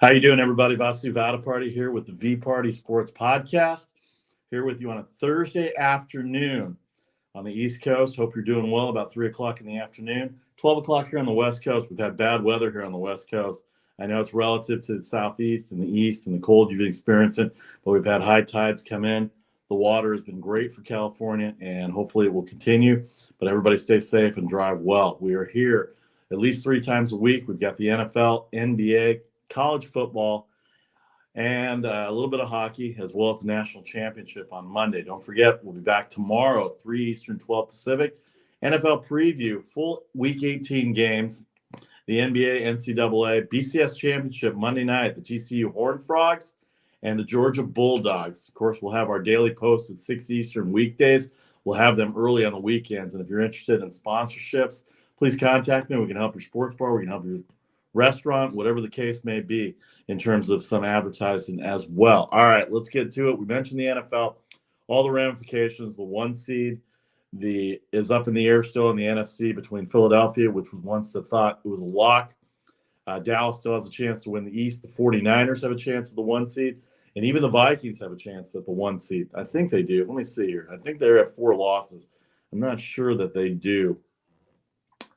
How you doing, everybody? Vasu Vadaparty here with the VPartySports Podcast. Here with you on a Thursday afternoon on the East Coast. Hope you're doing well. About 3 o'clock in the afternoon. 12 o'clock here on the West Coast. We've had bad weather here on the West Coast. I know it's relative to the Southeast and the East and the cold you've been experiencing, but we've had high tides come in. The water has been great for California, and hopefully it will continue. But everybody stay safe and drive well. We are here at least 3 times a week. We've got the NFL, NBA, college football, and a little bit of hockey, as well as the national championship on Monday. Don't forget, we'll be back tomorrow at 3 Eastern, 12 Pacific. NFL preview, full Week 18 games, the NBA, NCAA, BCS championship Monday night, the TCU Horned Frogs, and the Georgia Bulldogs. Of course, we'll have our daily posts at 6 Eastern weekdays. We'll have them early on the weekends. And if you're interested in sponsorships, please contact me. We can help your sports bar. We can help your restaurant, whatever the case may be, in terms of some advertising as well. All right, let's get to it. We mentioned the NFL, all the ramifications. The 1 seed is up in the air still in the NFC between Philadelphia, which was once thought it was a lock. Dallas still has a chance to win the East. The 49ers have a chance at the 1 seed. And even the Vikings have a chance at the 1 seed. I think they do. Let me see here. I think they're at 4 losses. I'm not sure that they do.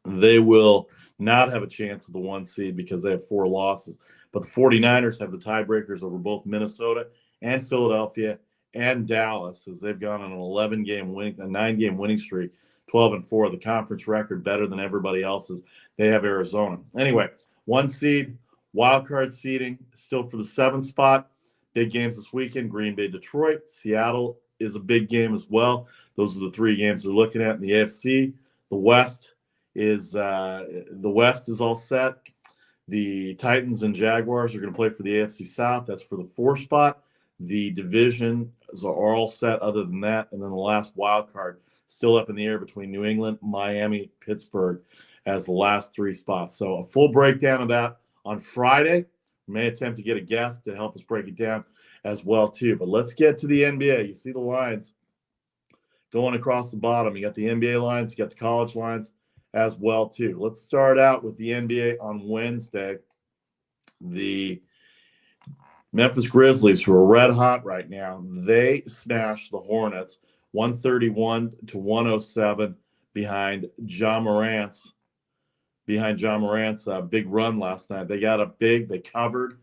They will not have a chance at the 1 seed because they have 4 losses. But the 49ers have the tiebreakers over both Minnesota and Philadelphia and Dallas, as they've gone on an 9-game winning streak, 12-4. The conference record better than everybody else's. They have Arizona. Anyway, 1 seed, wild card seeding, still for the 7th spot. Big games this weekend: Green Bay, Detroit. Seattle is a big game as well. Those are the 3 games they're looking at in the AFC. The West is all set. The Titans and Jaguars are going to play for the AFC South. That's for the 4th spot. The divisions are all set other than that. And then the last wild card still up in the air between New England, Miami, Pittsburgh as the last 3 spots. So a full breakdown of that on Friday. We may attempt to get a guest to help us break it down as well too. But let's get to the NBA. You see the lines going across the bottom. You got the NBA lines, you got the college lines as well too. Let's start out with the NBA on Wednesday. The Memphis Grizzlies, who are red hot right now, they smashed the Hornets 131-107 behind Ja Morant's big run last night. They got up big. They covered.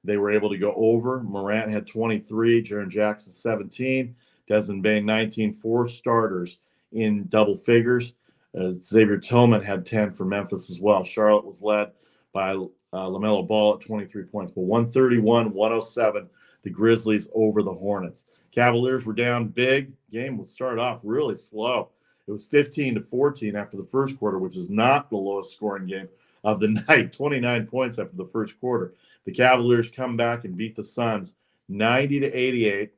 They were able to go over. Morant had 23, Jaren Jackson 17, Desmond Bane 19, 4 starters in double figures. Xavier Tillman had 10 for Memphis as well. Charlotte was led by LaMelo Ball at 23 points. But 131-107, the Grizzlies over the Hornets. Cavaliers were down big. Game will start off really slow. It was 15-14 after the first quarter, which is not the lowest scoring game of the night. 29 points after the first quarter. The Cavaliers come back and beat the Suns 90-88.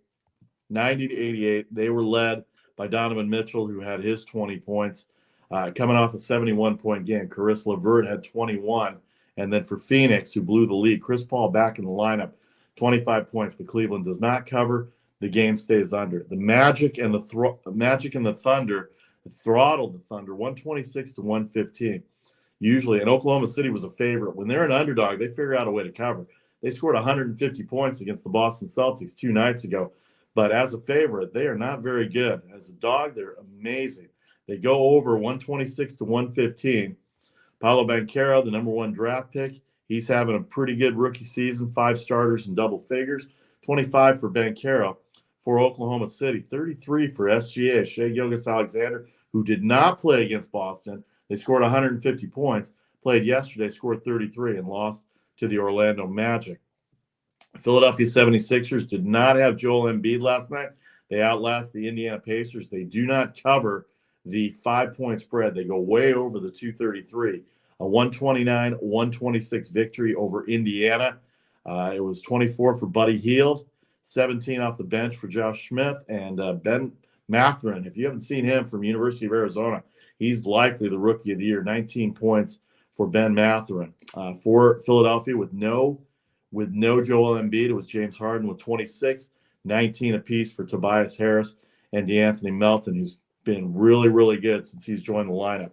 90-88. They were led by Donovan Mitchell, who had his 20 points. Coming off a 71-point game, Caris LeVert had 21. And then for Phoenix, who blew the lead, Chris Paul back in the lineup, 25 points, but Cleveland does not cover. The game stays under. The Magic and the Thunder throttled the Thunder 126-115. Usually, and Oklahoma City was a favorite. When they're an underdog, they figure out a way to cover. They scored 150 points against the Boston Celtics 2 nights ago. But as a favorite, they are not very good. As a dog, they're amazing. They go over 126-115. Paolo Banchero, the number 1 draft pick, he's having a pretty good rookie season, 5 starters in double figures, 25 for Banchero. For Oklahoma City, 33 for SGA, Shai Gilgeous-Alexander, who did not play against Boston. They scored 150 points, played yesterday, scored 33, and lost to the Orlando Magic. Philadelphia 76ers did not have Joel Embiid last night. They outlast the Indiana Pacers. They do not cover the 5-point spread. They go way over the 233. A 129-126 victory over Indiana. It was 24 for Buddy Hield, 17 off the bench for Josh Smith, and Ben Mathurin. If you haven't seen him from University of Arizona, he's likely the rookie of the year. 19 points for Ben Mathurin. For Philadelphia, with no Joel Embiid, it was James Harden with 26, 19 apiece for Tobias Harris and DeAnthony Melton, who's been really, really good since he's joined the lineup.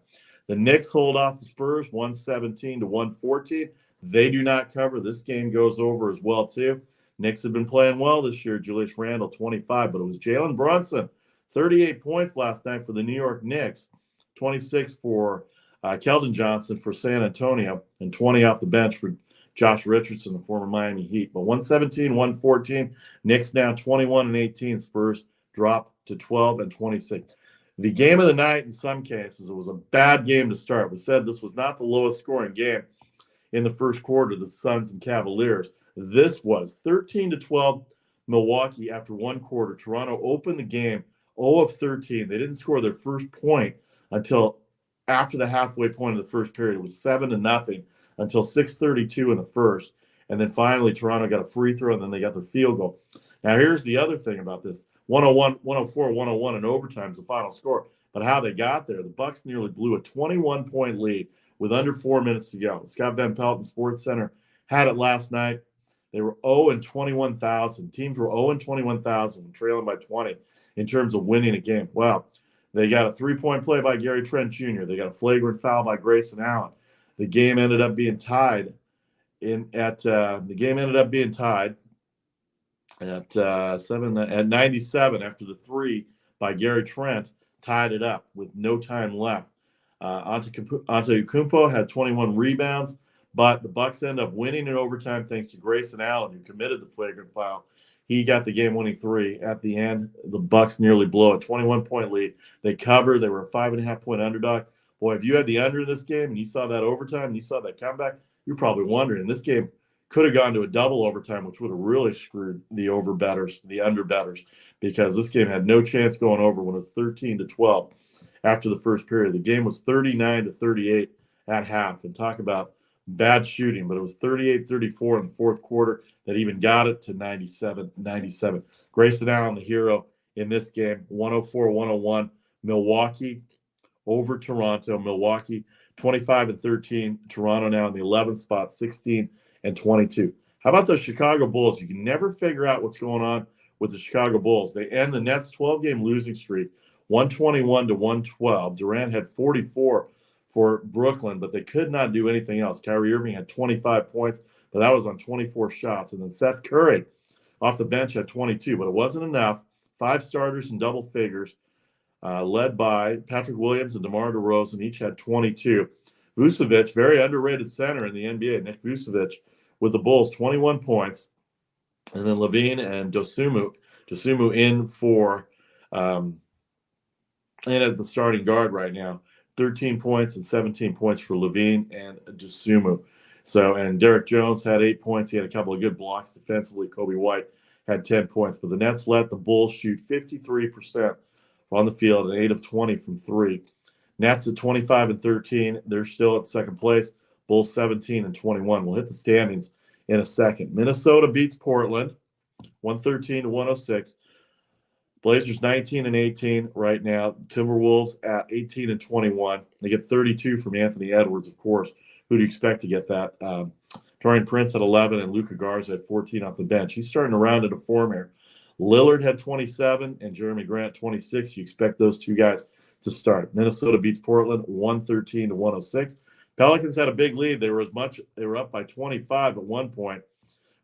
The Knicks hold off the Spurs 117-114. They do not cover. This game goes over as well, too. Knicks have been playing well this year. Julius Randle, 25, but it was Jalen Brunson, 38 points last night for the New York Knicks, 26 for Keldon Johnson for San Antonio, and 20 off the bench for Josh Richardson, the former Miami Heat. But 117, 114, Knicks now 21 and 18. Spurs drop to 12 and 26. The game of the night, in some cases, it was a bad game to start. We said this was not the lowest scoring game in the first quarter, the Suns and Cavaliers. This was 13-12 Milwaukee after one quarter. Toronto opened the game 0 of 13. They didn't score their first point until after the halfway point of the first period. It was 7-0 until 6:32 in the first. And then finally, Toronto got a free throw, and then they got their field goal. Now, here's the other thing about this. 101, 104, 101 in overtime is the final score. But how they got there, the Bucks nearly blew a 21-point lead with under 4 minutes to go. Scott Van Pelt and Sports Center had it last night. They were 0-21,000. Teams were 0-21,000, trailing by 20 in terms of winning a game. Well, they got a three-point play by Gary Trent Jr. They got a flagrant foul by Grayson Allen. The game ended up being tied at 97 after the three by Gary Trent tied it up with no time left. Antetokounmpo had 21 rebounds, but the Bucks end up winning in overtime thanks to Grayson Allen, who committed the flagrant foul. He got the game-winning three at the end. The Bucks nearly blow a 21-point lead. They cover. They were a 5.5-point underdog. Boy, if you had the under in this game and you saw that overtime and you saw that comeback, you're probably wondering. This game could have gone to a double overtime, which would have really screwed the under bettors, because this game had no chance going over when it was 13-12 after the first period. The game was 39-38 at half. And talk about bad shooting, but it was 38-34 in the fourth quarter that even got it to 97. Grayson Allen, the hero in this game, 104-101. Milwaukee over Toronto. Milwaukee 25-13. Toronto now in the 11th spot, 16-22. How about those Chicago Bulls? You can never figure out what's going on with the Chicago Bulls. They end the Nets' 12-game losing streak, 121-112. Durant had 44 for Brooklyn, but they could not do anything else. Kyrie Irving had 25 points, but that was on 24 shots. And then Seth Curry off the bench had 22, but it wasn't enough. 5 starters in double figures, led by Patrick Williams and DeMar DeRozan, each had 22. Vucevic, very underrated center in the NBA, Nick Vucevic, with the Bulls, 21 points. And then Levine and Dosunmu in for and at the starting guard right now. 13 points and 17 points for Levine and Dosunmu. And Derek Jones had 8 points. He had a couple of good blocks defensively. Kobe White had 10 points. But the Nets let the Bulls shoot 53% on the field and 8 of 20 from three. Nets at 25-13. They're still at second place. Bulls 17-21. We'll hit the standings in a second. Minnesota beats Portland 113-106. Blazers 19-18 right now. Timberwolves at 18-21. They get 32 from Anthony Edwards, of course. Who do you expect to get that? Taurean Prince at 11 and Luka Garza at 14 off the bench. He's starting to round into form here. Lillard had 27 and Jeremy Grant 26. You expect those two guys to start. Minnesota beats Portland 113-106. Pelicans had a big lead. They were up by 25 at one point,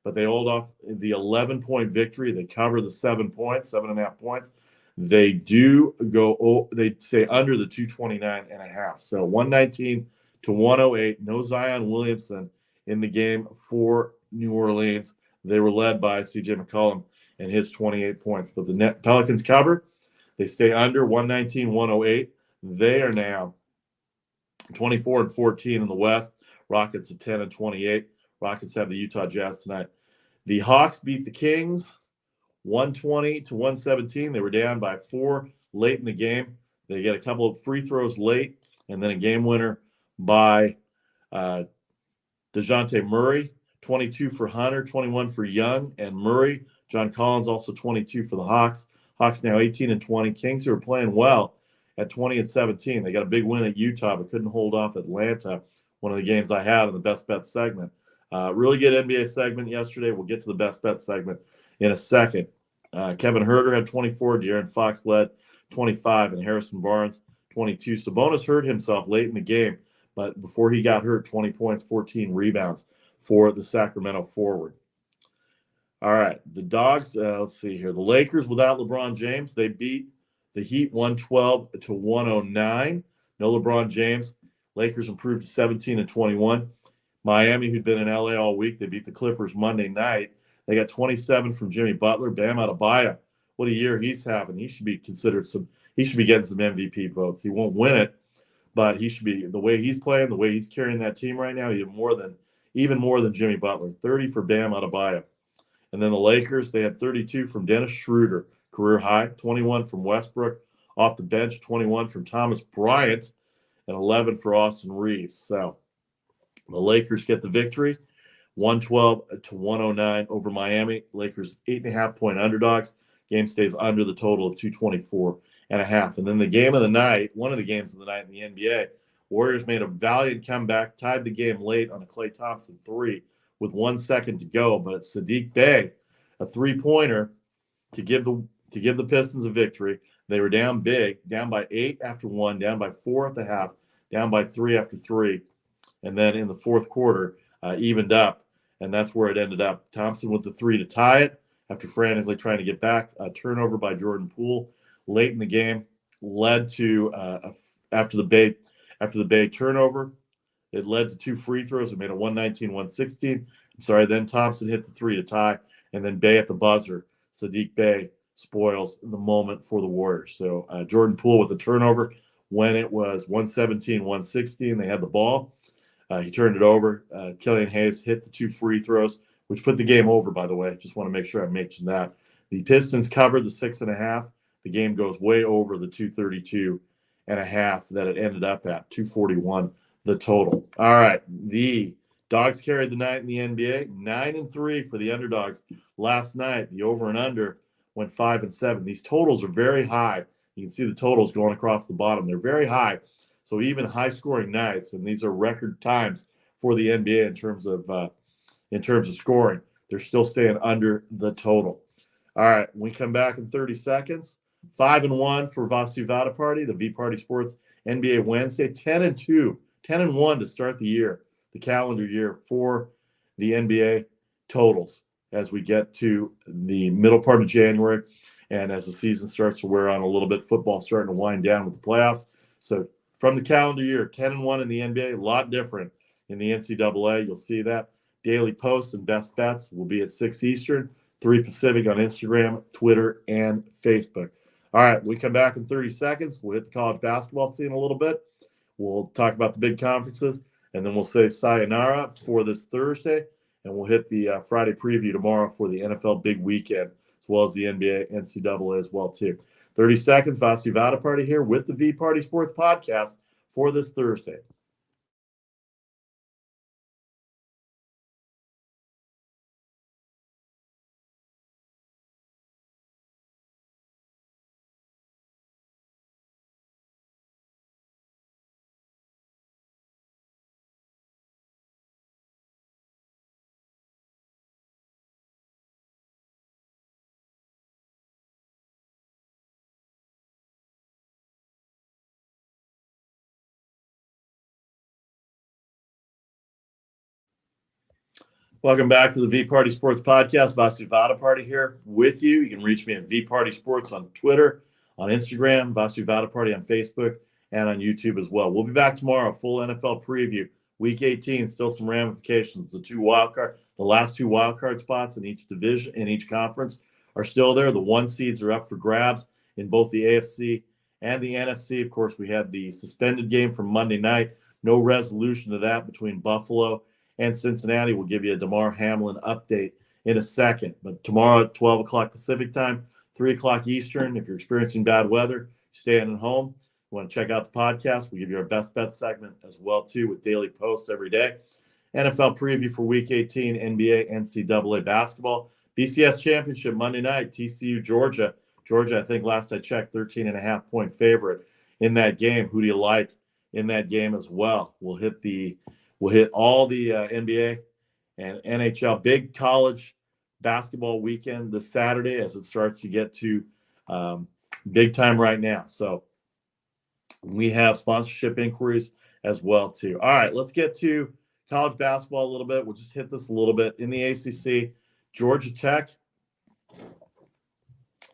but they hold off the 11-point victory. They cover the 7.5 points. They do they stay under the 229.5. So 119-108. No Zion Williamson in the game for New Orleans. They were led by C.J. McCollum and his 28 points. But the Pelicans cover. They stay under 119-108. They are now 24-14 in the West. Rockets at 10-28. Rockets have the Utah Jazz tonight. The Hawks beat the Kings 120-117. They were down by 4 late in the game. They get a couple of free throws late, and then a game winner by DeJounte Murray, 22 for Hunter, 21 for Young and Murray. John Collins also 22 for the Hawks. Hawks now 18-20. Kings, who are playing well, at 20-17. They got a big win at Utah, but couldn't hold off Atlanta, one of the games I had in the Best Bet segment. Really good NBA segment yesterday. We'll get to the Best Bet segment in a second. Kevin Huerter had 24. De'Aaron Fox led 25, and Harrison Barnes 22. Sabonis hurt himself late in the game, but before he got hurt, 20 points, 14 rebounds for the Sacramento forward. All right, the Dogs, let's see here. The Lakers without LeBron James, they beat the Heat 112-109. No LeBron James. Lakers improved to 17-21. Miami, who'd been in LA all week, they beat the Clippers Monday night. They got 27 from Jimmy Butler. Bam Adebayo, what a year he's having. He should be considered he should be getting some MVP votes. He won't win it, but he should be, the way he's playing, the way he's carrying that team right now, even more than Jimmy Butler. 30 for Bam Adebayo. And then the Lakers, they had 32 from Dennis Schroeder, career high, 21 from Westbrook, off the bench, 21 from Thomas Bryant, and 11 for Austin Reeves. So the Lakers get the victory, 112-109 over Miami. Lakers 8.5-point underdogs. Game stays under the total of 224.5. And then the game of the night, one of the games of the night in the NBA, Warriors made a valiant comeback, tied the game late on a Klay Thompson three with 1 second to go, but Saddiq Bey, a three-pointer to give the Pistons a victory. They were down big, down by 8 after 1, down by 4 at the half, down by 3 after 3, and then in the fourth quarter, evened up, and that's where it ended up. Thompson with the three to tie it after frantically trying to get back. A turnover by Jordan Poole late in the game led to after the Bey turnover. It led to 2 free throws. It made it 119-116. Then Thompson hit the three to tie, and then Bey at the buzzer. Saddiq Bey spoils the moment for the Warriors. So Jordan Poole with the turnover when it was 117-116. They had the ball. He turned it over. Killian Hayes hit the 2 free throws, which put the game over, by the way. Just want to make sure I mentioned that. The Pistons covered the 6.5. The game goes way over the 232.5 that it ended up at, 241. The total. All right. The Dogs carried the night in the NBA, 9-3 for the underdogs last night. The over and under went 5-7. These totals are very high. You can see the totals going across the bottom. They're very high. So even high scoring nights, and these are record times for the NBA in terms of scoring, they're still staying under the total. All right. When we come back in 30 seconds, 5-1 for Vasu VParty, the VPartySports NBA Wednesday, 10-2. 10-1 to start the year, the calendar year for the NBA totals as we get to the middle part of January and as the season starts to wear on a little bit. Football starting to wind down with the playoffs. So from the calendar year, 10-1 in the NBA, a lot different in the NCAA. You'll see that. Daily posts and best bets will be at 6 Eastern, 3 Pacific on Instagram, Twitter, and Facebook. All right, we come back in 30 seconds. We'll hit the college basketball scene a little bit. We'll talk about the big conferences, and then we'll say sayonara for this Thursday, and we'll hit the Friday preview tomorrow for the NFL big weekend, as well as the NBA, NCAA as well, too. 30 seconds, Vasu VParty here with the VPartySports Podcast for this Thursday. Welcome back to the VPartySports Podcast. Vasu VParty here with you. You can reach me at VPartySports on Twitter, on Instagram, Vasu VParty on Facebook, and on YouTube as well. We'll be back tomorrow, full NFL preview. Week 18, still some ramifications. The last 2 wildcard spots in each division, in each conference, are still there. The 1 seeds are up for grabs in both the AFC and the NFC. Of course, we had the suspended game from Monday night. No resolution to that between Buffalo and Cincinnati. Will give you a Demar Hamlin update in a second. But tomorrow at 12 o'clock Pacific time, 3 o'clock Eastern, if you're experiencing bad weather, staying at home, you want to check out the podcast, we'll give you our best bet segment as well, too, with daily posts every day. NFL preview for Week 18, NBA, NCAA basketball. BCS Championship Monday night, TCU, Georgia. Georgia, I think last I checked, 13.5-point favorite in that game. Who do you like in that game as well? We'll hit all the NBA and NHL big college basketball weekend this Saturday as it starts to get to big time right now. So we have sponsorship inquiries as well, too. All right, let's get to college basketball a little bit. We'll just hit this a little bit. In the ACC, Georgia Tech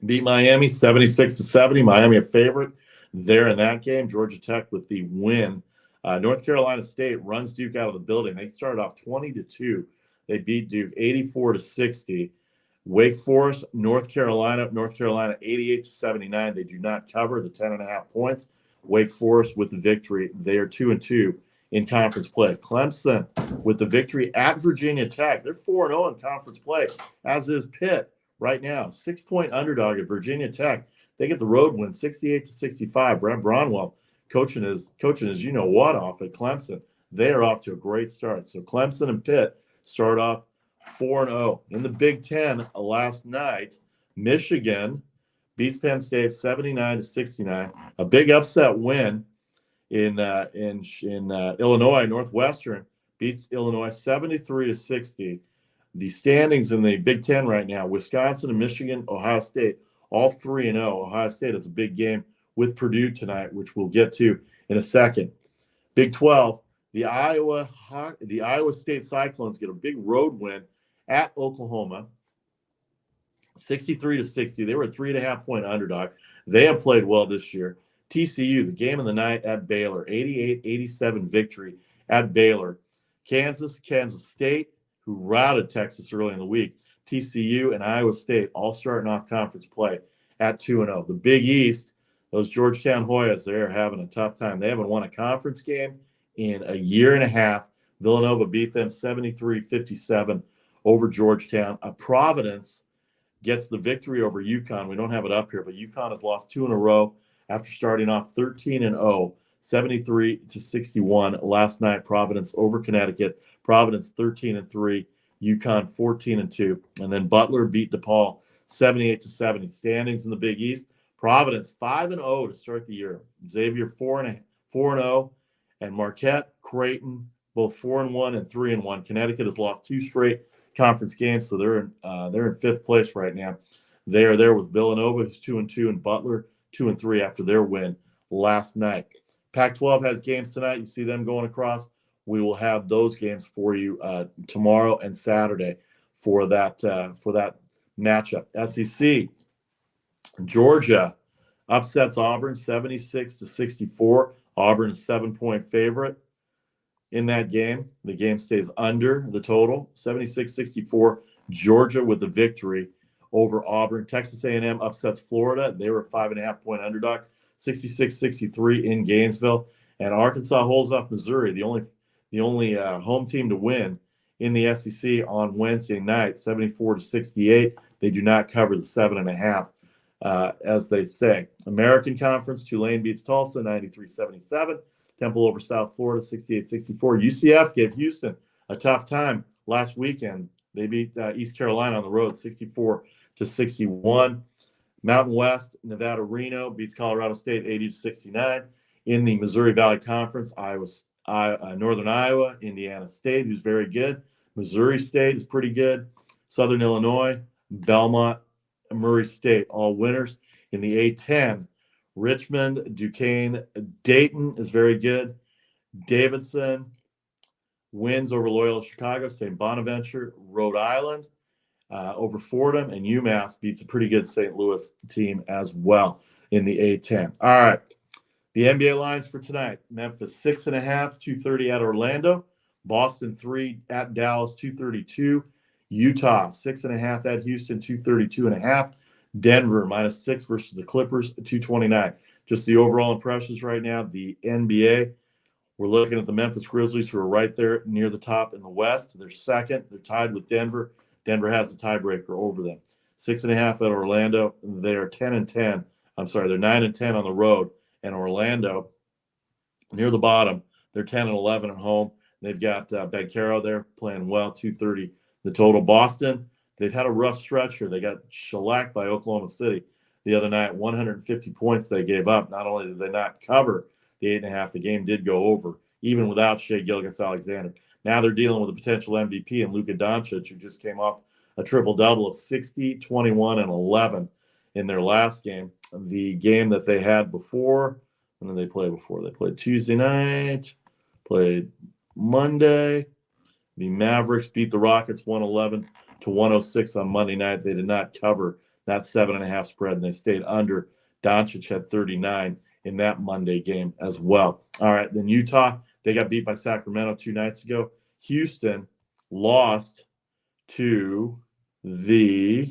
beat Miami 76-70. Miami a favorite there in that game. Georgia Tech with the win. North Carolina State runs Duke out of the building. They started off 20-2. They beat Duke 84-60. Wake Forest, North Carolina 88-79. They do not cover the 10.5 points. Wake Forest with the victory. They are 2-2 in conference play. Clemson with the victory at Virginia Tech. They're 4-0 in conference play, as is Pitt right now. 6-point underdog at Virginia Tech. They get the road win 68-65. Brent Bronwell coaching is you know what off at Clemson. They are off to a great start. So Clemson and Pitt start off 4-0. In the Big Ten last night, Michigan beats Penn State 79-69. A big upset win in Illinois. Northwestern beats Illinois 73-60. The standings in the Big Ten right now: Wisconsin and Michigan, Ohio State, all 3-0. Ohio State has a big game with Purdue tonight, which we'll get to in a second. Big 12, the Iowa State Cyclones get a big road win at Oklahoma, 63-60. They were a 3.5-point underdog. They have played well this year. TCU, the game of the night at Baylor, 88-87 victory at Baylor. Kansas State, who routed Texas early in the week. TCU and Iowa State all starting off conference play at 2-0. The Big East, those Georgetown Hoyas, they're having a tough time. They haven't won a conference game in a year and a half. Villanova beat them 73-57 over Georgetown. Providence gets the victory over UConn. We don't have it up here, but UConn has lost 2 in a row after starting off 13-0, 73-61 last night. Providence over Connecticut. Providence 13-3, UConn 14-2, and then Butler beat DePaul 78-70. Standings in the Big East: Providence 5-0 to start the year. Xavier 4-0, and Marquette, Creighton both 4-1 and 3-1. Connecticut has lost 2 straight conference games, so they're in 5th place right now. They are there with Villanova, who's 2-2, and Butler 2-3 after their win last night. Pac-12 has games tonight. You see them going across. We will have those games for you tomorrow and Saturday for that matchup. SEC, Georgia upsets Auburn 76-64. Auburn is 7-point favorite in that game. The game stays under the total, 76-64. Georgia with the victory over Auburn. Texas A&M upsets Florida. They were a 5.5-point underdog, 66-63 in Gainesville. And Arkansas holds off Missouri, the only home team to win in the SEC on Wednesday night, 74-68. They do not cover the 7.5, as they say. American Conference, Tulane beats Tulsa 93-77. Temple over South Florida 68-64. UCF gave Houston a tough time last weekend. They beat East Carolina on the road 64-61. Mountain West, Nevada Reno beats Colorado State 80-69. In the Missouri Valley Conference, Northern Iowa, Indiana State, who's very good. Missouri State is pretty good. Southern Illinois, Belmont, Murray State, all winners. In the A-10, Richmond, Duquesne, Dayton is very good. Davidson wins over Loyola Chicago. St. Bonaventure, Rhode Island over Fordham, and UMass beats a pretty good St. Louis team as well in the A-10. All right. The NBA lines for tonight: Memphis 6.5, 230 at Orlando. Boston 3 at Dallas, 232. Utah 6.5 at Houston, 232.5. Denver -6 versus the Clippers, 229. Just the overall impressions right now. The NBA, we're looking at the Memphis Grizzlies, who are right there near the top in the West. They're second. They're tied with Denver. Denver has the tiebreaker over them. 6.5 at Orlando. They're 10-10. I'm sorry, they're 9-10 on the road. And Orlando, near the bottom, they're 10-11 at home. They've got Banchero there playing well, 230 the total. Boston, they've had a rough stretch here. They got shellacked by Oklahoma City the other night, 150 points they gave up. Not only did they not cover the 8.5, the game did go over, even without Shai Gilgeous-Alexander. Now they're dealing with a potential MVP in Luka Doncic, who just came off a triple-double of 60, 21, and 11 in their last game. The game that they had before, when did they play before? They played Tuesday night, played Monday, The Mavericks beat the Rockets 111-106 on Monday night. They did not cover that 7.5 spread, and they stayed under. Doncic had 39 in that Monday game as well. All right, then Utah, they got beat by Sacramento 2 nights ago. Houston lost to where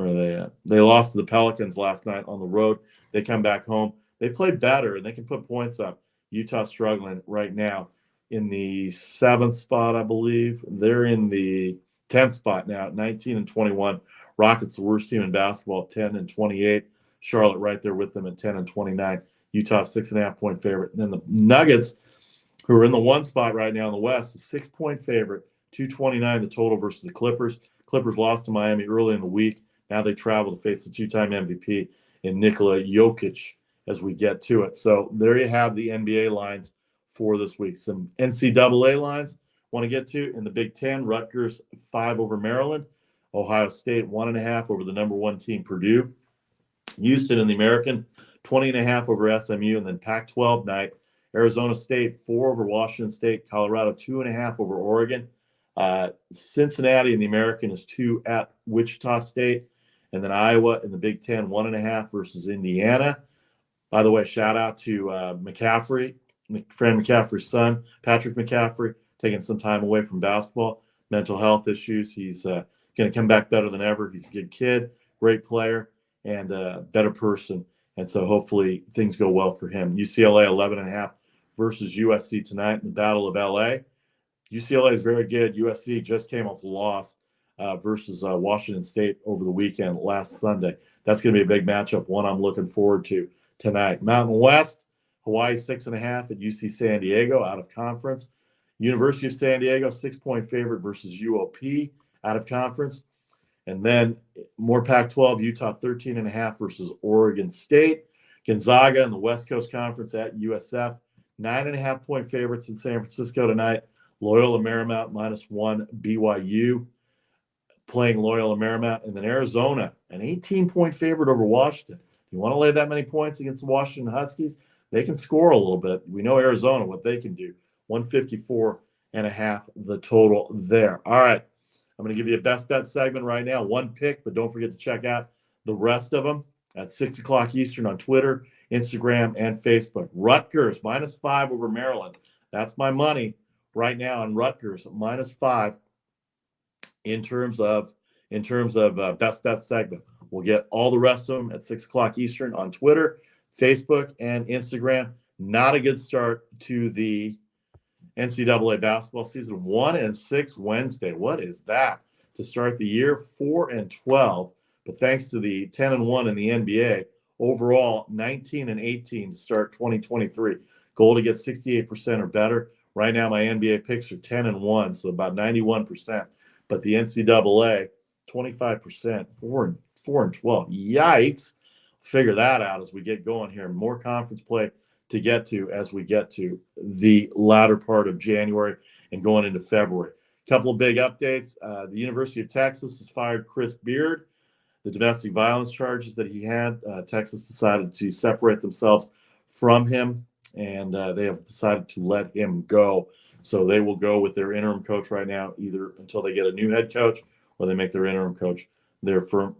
are they at? They lost to the Pelicans last night on the road. They come back home. They play better, and they can put points up. Utah struggling right now in the 7th spot, I believe. They're in the 10th spot now, 19-21. Rockets, the worst team in basketball, 10-28. Charlotte right there with them at 10-29. Utah, 6.5-point favorite. And then the Nuggets, who are in the 1 spot right now in the West, a 6-point favorite, 229 the total versus the Clippers. Clippers lost to Miami early in the week. Now they travel to face the 2-time MVP in Nikola Jokic as we get to it. So there you have the NBA lines for this week. Some NCAA lines want to get to in the Big Ten. Rutgers 5 over Maryland. Ohio State 1.5 over the number 1 team Purdue. Houston in the American 20.5 over SMU. And then Pac-12 night, Arizona State 4 over Washington State. Colorado 2.5 over Oregon. Cincinnati in the American is 2 at Wichita State. And then Iowa in the Big Ten 1.5 versus Indiana. By the way, shout out to McCaffrey, Fran McCaffrey's son, Patrick McCaffrey, taking some time away from basketball, mental health issues. He's going to come back better than ever. He's a good kid, great player, and a better person. And so hopefully things go well for him. UCLA 11.5 versus USC tonight in the Battle of LA. UCLA is very good. USC just came off a loss versus Washington State over the weekend last Sunday. That's going to be a big matchup, one I'm looking forward to tonight. Mountain West, Hawaii 6.5 at UC San Diego out of conference. University of San Diego 6-point favorite versus UOP out of conference. And then more Pac-12, Utah 13.5 versus Oregon State. Gonzaga in the West Coast Conference at USF 9.5-point favorites in San Francisco tonight. Loyola Marymount -1 BYU playing Loyola Marymount. And then Arizona, an 18-point favorite over Washington. You want to lay that many points against the Washington Huskies? They can score a little bit. We know Arizona, what they can do. 154.5 the total there. All right. I'm going to give you a best bet segment right now. One pick, but don't forget to check out the rest of them at 6 o'clock Eastern on Twitter, Instagram, and Facebook. Rutgers -5 over Maryland. That's my money right now on Rutgers -5 in terms of best bet segment. We'll get all the rest of them at 6 o'clock Eastern on Twitter, Facebook, and Instagram. Not a good start to the NCAA basketball season. 1-6 Wednesday. What is that to start the year? 4-12. But thanks to the 10-1 in the NBA, overall 19-18 to start 2023. Goal to get 68% or better. Right now, my NBA picks are 10-1, so about 91%. But the NCAA, 25%, 4-12. Yikes! Figure that out as we get going here. More conference play to get to as we get to the latter part of January and going into February. A couple of big updates. The University of Texas has fired Chris Beard. The domestic violence charges that he had, Texas decided to separate themselves from him, and they have decided to let him go. So they will go with their interim coach right now, either until they get a new head coach or they make their interim coach their firm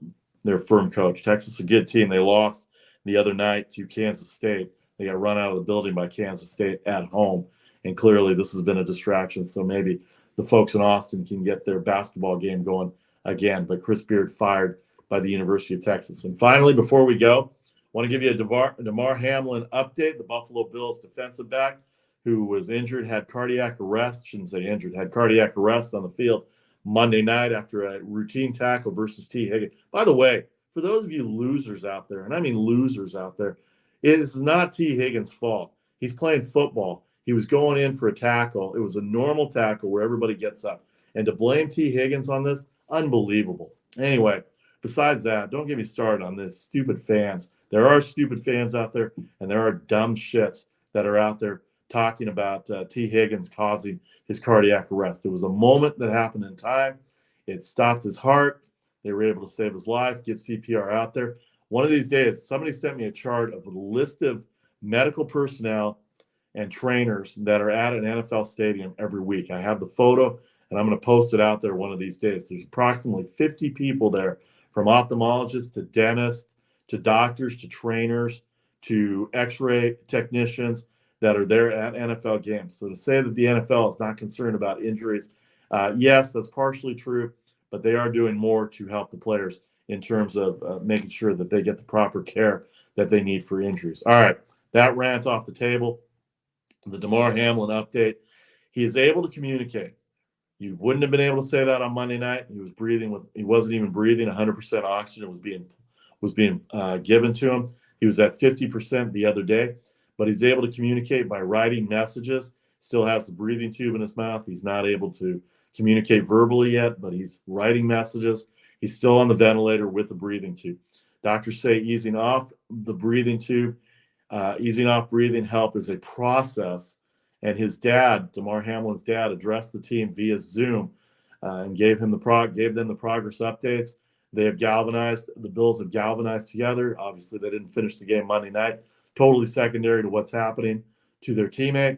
coach. Texas is a good team. They lost the other night to Kansas State. They got run out of the building by Kansas State at home, and clearly this has been a distraction. So maybe the folks in Austin can get their basketball game going again. But Chris Beard fired by the University of Texas. And finally, before we go, I want to give you a Demar Hamlin update. The Buffalo Bills defensive back who was injured, had cardiac arrest, shouldn't say injured, had cardiac arrest on the field Monday night after a routine tackle versus T. Higgins. By the way, for those of you losers out there, and I mean losers out there, it is not T. Higgins' fault. He's playing football. He was going in for a tackle. It was a normal tackle where everybody gets up. And to blame T. Higgins on this, unbelievable. Anyway, besides that, don't get me started on this. Stupid fans. There are stupid fans out there, and there are dumb shits that are out there talking about T. Higgins causing his cardiac arrest. It was a moment that happened in time. It stopped his heart. They were able to save his life, get CPR out there. One of these days, somebody sent me a chart of a list of medical personnel and trainers that are at an NFL stadium every week. I have the photo, and I'm going to post it out there one of these days. There's approximately 50 people there, from ophthalmologists to dentists to doctors to trainers to x-ray technicians that are there at NFL games. So to say that the NFL is not concerned about injuries, yes, that's partially true, but they are doing more to help the players in terms of making sure that they get the proper care that they need for injuries. All right, that rant off the table. The Demar Hamlin update. He is able to communicate. You wouldn't have been able to say that on Monday night. He wasn't even breathing. 100% oxygen was being given to him. He was at 50% the other day, but he's able to communicate by writing messages. Still has the breathing tube in his mouth. He's not able to communicate verbally yet, but he's writing messages. He's still on the ventilator with the breathing tube. Doctors say easing off the breathing tube, easing off breathing help is a process. And his dad, Demar Hamlin's dad, addressed the team via Zoom and gave them the progress updates. They have galvanized. The Bills have galvanized together. Obviously, they didn't finish the game Monday night. Totally secondary to what's happening to their teammate.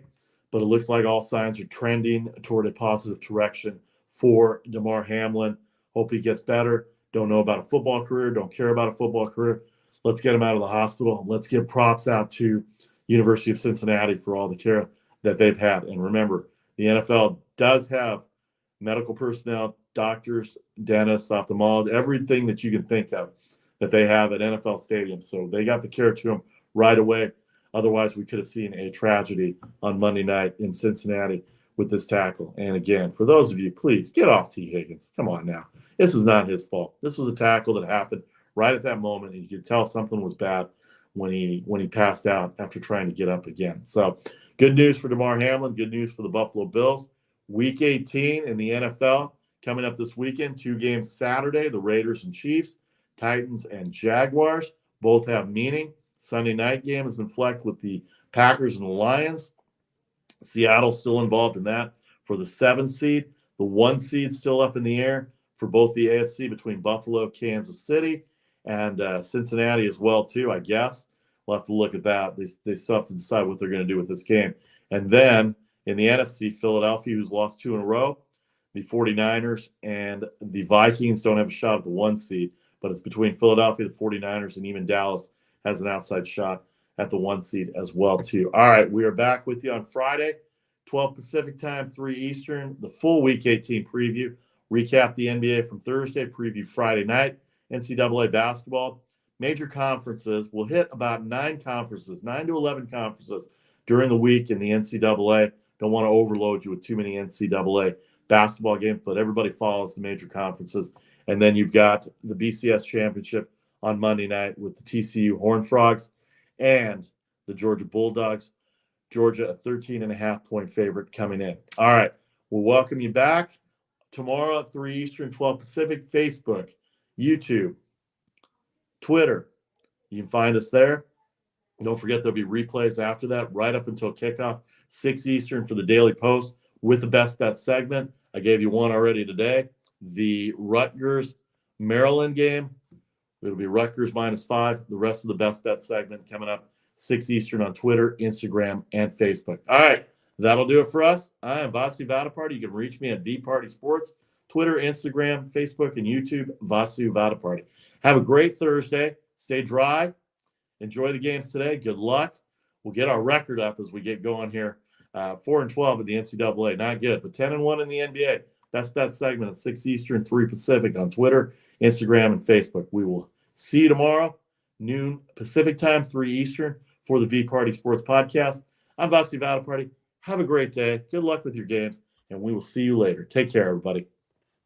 But it looks like all signs are trending toward a positive direction for Demar Hamlin. Hope he gets better. Don't know about a football career. Don't care about a football career. Let's get him out of the hospital. Let's give props out to University of Cincinnati for all the care that they've had. And remember, the NFL does have medical personnel, doctors, dentists, ophthalmologists, everything that you can think of that they have at NFL stadiums. So they got the care to him right away. Otherwise, we could have seen a tragedy on Monday night in Cincinnati with this tackle. And again, for those of you, please get off T. Higgins. Come on now. This is not his fault. This was a tackle that happened right at that moment, and you could tell something was bad when he passed out after trying to get up again. So good news for Demar Hamlin. Good news for the Buffalo Bills. Week 18 in the NFL coming up this weekend. 2 games Saturday, the Raiders and Chiefs, Titans and Jaguars. Both have meaning. Sunday night game has been flexed with the Packers and the Lions. Seattle's still involved in that for the 7 seed. The 1 seed still up in the air for both the AFC between Buffalo, Kansas City, and Cincinnati as well, too, I guess. We'll have to look at that. They still have to decide what they're going to do with this game. And then in the NFC, Philadelphia, who's lost 2 in a row, the 49ers and the Vikings don't have a shot at the 1 seed, but it's between Philadelphia, the 49ers, and even Dallas has an outside shot at the 1 seed as well, too. All right, we are back with you on Friday, 12 Pacific time, 3 Eastern, the full Week 18 preview. Recap the NBA from Thursday, preview Friday night, NCAA basketball. Major conferences will hit about 9 to 11 conferences during the week in the NCAA. Don't want to overload you with too many NCAA basketball games, but everybody follows the major conferences. And then you've got the BCS championship on Monday night with the TCU Horned Frogs and the Georgia Bulldogs. Georgia, a 13.5-point favorite coming in. All right, we'll welcome you back tomorrow at 3 Eastern, 12 Pacific, Facebook, YouTube, Twitter. You can find us there. Don't forget there'll be replays after that right up until kickoff, 6 Eastern for the Daily Post with the Best Bet segment. I gave you one already today. The Rutgers-Maryland game, it'll be Rutgers -5. The rest of the Best Bet segment coming up 6 Eastern on Twitter, Instagram, and Facebook. All right, that'll do it for us. I am Vasu Vadaparty. You can reach me at VPartySports, Twitter, Instagram, Facebook, and YouTube, Vasu Vadaparty. Have a great Thursday. Stay dry. Enjoy the games today. Good luck. We'll get our record up as we get going here. 4-12 in the NCAA. Not good, but 10-1 in the NBA. Best Bet segment at 6 Eastern, 3 Pacific on Twitter, Instagram, and Facebook. We will see you tomorrow, noon Pacific time, 3 Eastern, for the V-Party Sports Podcast. I'm Vasu Vadaparty. Have a great day. Good luck with your games, and we will see you later. Take care, everybody.